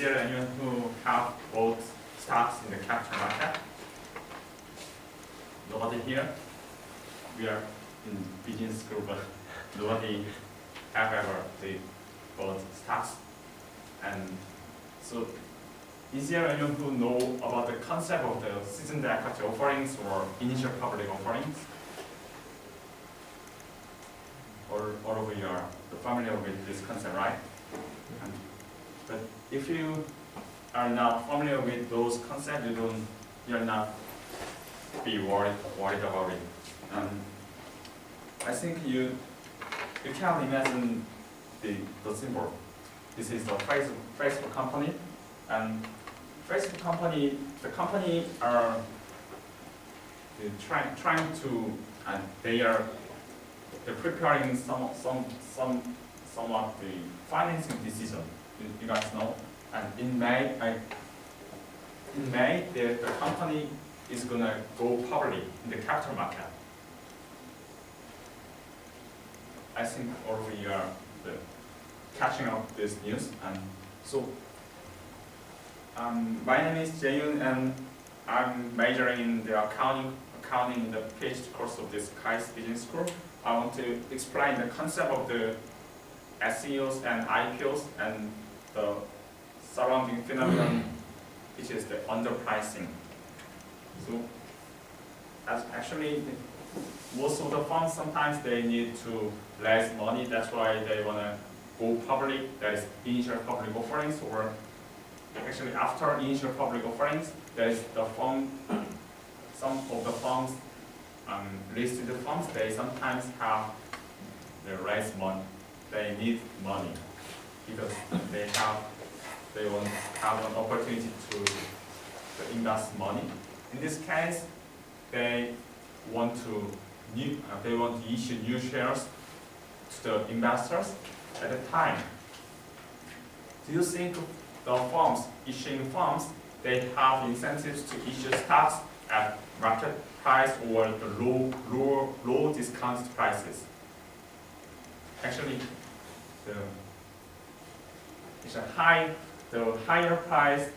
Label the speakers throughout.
Speaker 1: there anyone who have bought stocks in the capital market? Nobody here? We are in business school, but nobody have ever bought stocks. And so, is there anyone who know about the concept of the seasoned equity offerings or initial public offerings? All of you are familiar with this concept, right? But if you are not familiar with those concepts, you're not be worried about it. I think you can imagine the symbol. This is the Facebook company, and Facebook company, the company are trying to, and they're preparing somewhat the financing decision. You guys know, and in May, the company is gonna go public in the capital market. I think all of you are catching up this news, and so my name is Jae-yoon, and I'm majoring in the accounting in the PhD course of this KAIST Business School. I want to explain the concept of the SEOs and IPOs and the surrounding phenomenon, which is the underpricing. So, actually, most of the funds sometimes they need to raise money. That's why they want to go public. That is initial public offerings, or actually after initial public offerings, there is the fund. Some of the funds, listed funds, they sometimes have they raise money. They need money because they want to have an opportunity to invest money. In this case, they want to issue new shares to the investors at the time. Do you think the firms issuing funds they have incentives to issue stocks at market price or the low discounted prices? Actually, the higher price,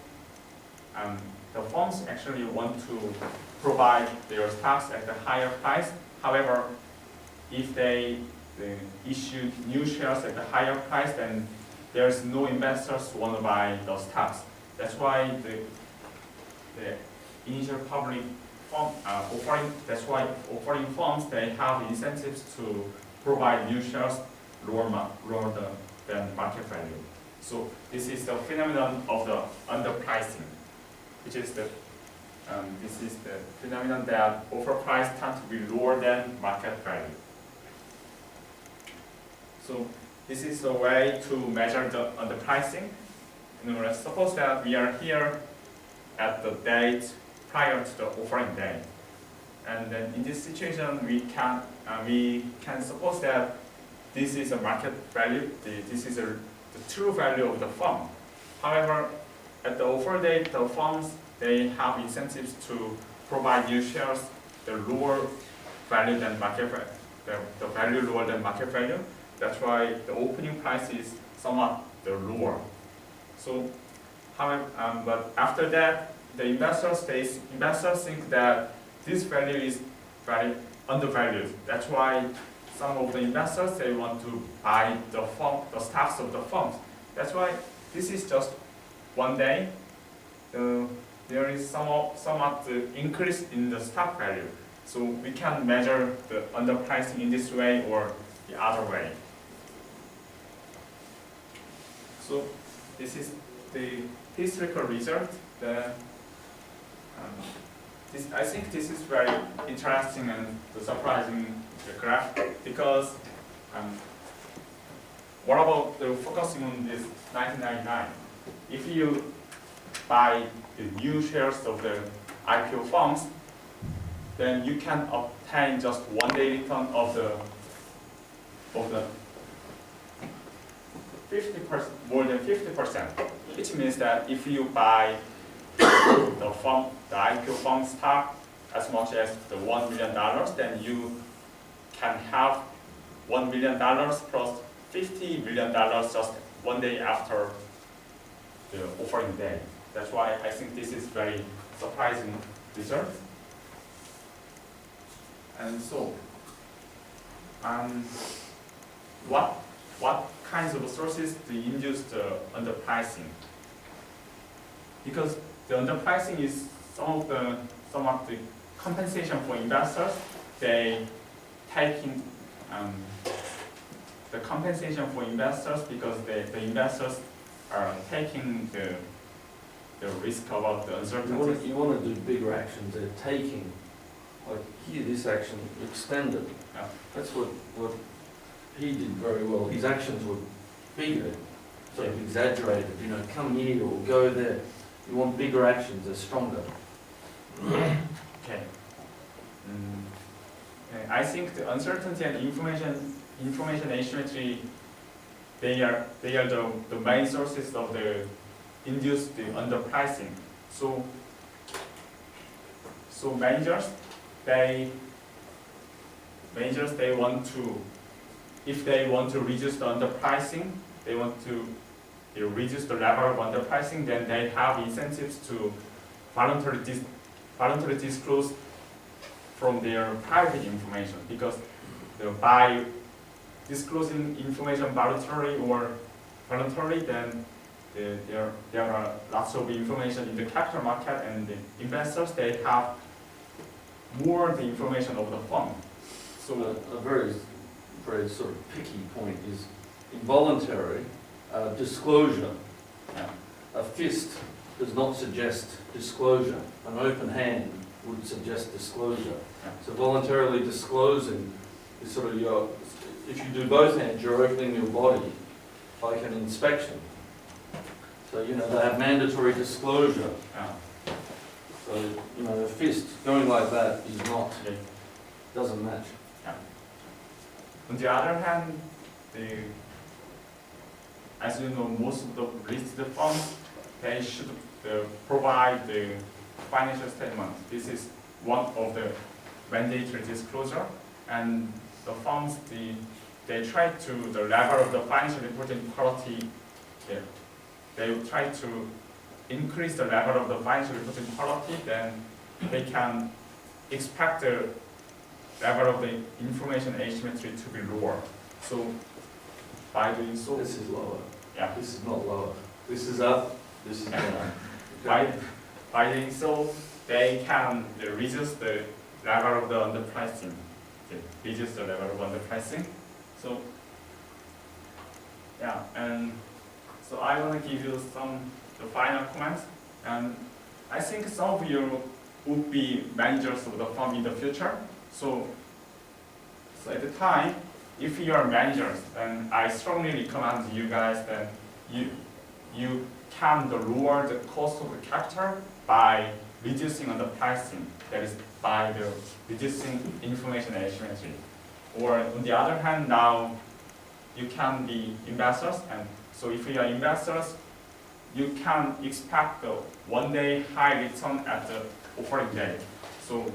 Speaker 1: the firms actually want to provide their stocks at the higher price. However, if they issue new shares at the higher price, then there's no investors who want to buy those stocks. That's why the initial public offering firms they have incentives to provide new shares lower than market value. So this is the phenomenon of the underpricing, which is the phenomenon that offer price tend to be lower than market value. So this is the way to measure the underpricing. Let's suppose that we are here at the date prior to the offering date, and then in this situation we can suppose that this is a market value. This is the true value of the firm. However, at the offer date, the firms they have incentives to provide new shares the lower value than market value, the value lower than market value. That's why the opening price is somewhat lower. So, however, but after that, the investors think that this value is very undervalued. That's why some of the investors they want to buy the stocks of the firms. That's why this is just one day. There is somewhat increase in the stock value. So we can measure the underpricing in this way or the other way. So this is the historical result. I think this is very interesting and surprising graph because what about focusing on this 1999? If you buy the new shares of the IPO firms, then you can obtain just one day return of the 50%, more than 50%, which means that if you buy the IPO firm stock as much as the $1 million, then you can have $1 million plus $50 million just one day after the offering day. That's why I think this is very surprising result. And so, what kinds of sources do induce the underpricing? Because the underpricing is some of the compensation for investors. They take in the compensation for investors because the investors are taking the risk about the uncertainty.
Speaker 2: You want to do bigger actions. They're taking, like here, this action extended.
Speaker 1: Yeah.
Speaker 2: That's what he did very well. His actions were bigger, sort of exaggerated. You know, come here or go there. You want bigger actions. They're stronger.
Speaker 1: Okay. I think the uncertainty and information asymmetry, they are the main sources of the induced underpricing. So managers they want to, if they want to reduce the underpricing, they want to reduce the level of underpricing, then they have incentives to voluntarily disclose from their private information, because by disclosing information voluntarily, then there are lots of information in the capital market, and the investors, they have more the information of the fund. So
Speaker 2: a very sort of picky point is involuntary disclosure.
Speaker 1: Yeah.
Speaker 2: A fist does not suggest disclosure. An open hand would suggest disclosure.
Speaker 1: Yeah.
Speaker 2: So voluntarily disclosing is sort of if you do both hands, you're opening your body like an inspection. So, you know, they have mandatory disclosure.
Speaker 1: Yeah.
Speaker 2: So, you know, a fist going like that is not,
Speaker 1: Okay.
Speaker 2: doesn't match.
Speaker 1: On the other hand, as you know, most of the listed funds, they should provide the financial statement. This is one of the mandatory disclosure, and the funds, they try to, the level of the financial reporting quality, they try to increase the level of the financial reporting quality, then they can expect the level of the information asymmetry to be lower. So by doing so,
Speaker 2: This is lower.
Speaker 1: yeah,
Speaker 2: This is not lower. This is up. This is down.
Speaker 1: by doing so, they can reduce the level of the underpricing. Reduce the level of underpricing. So yeah, and so I want to give you the final comments. And I think some of you would be managers of the firm in the future. So at the time, if you are managers, then I strongly recommend you guys that you can lower the cost of the capital by reducing on the pricing. That is by reducing information asymmetry. Or on the other hand, now you can be investors, and so if you are investors, you can expect the one-day high return at the offering day. So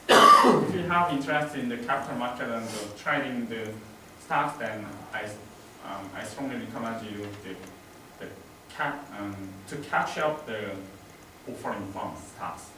Speaker 1: if you have interest in the capital market and trading the stocks, then I strongly recommend you to catch up the offering fund stocks.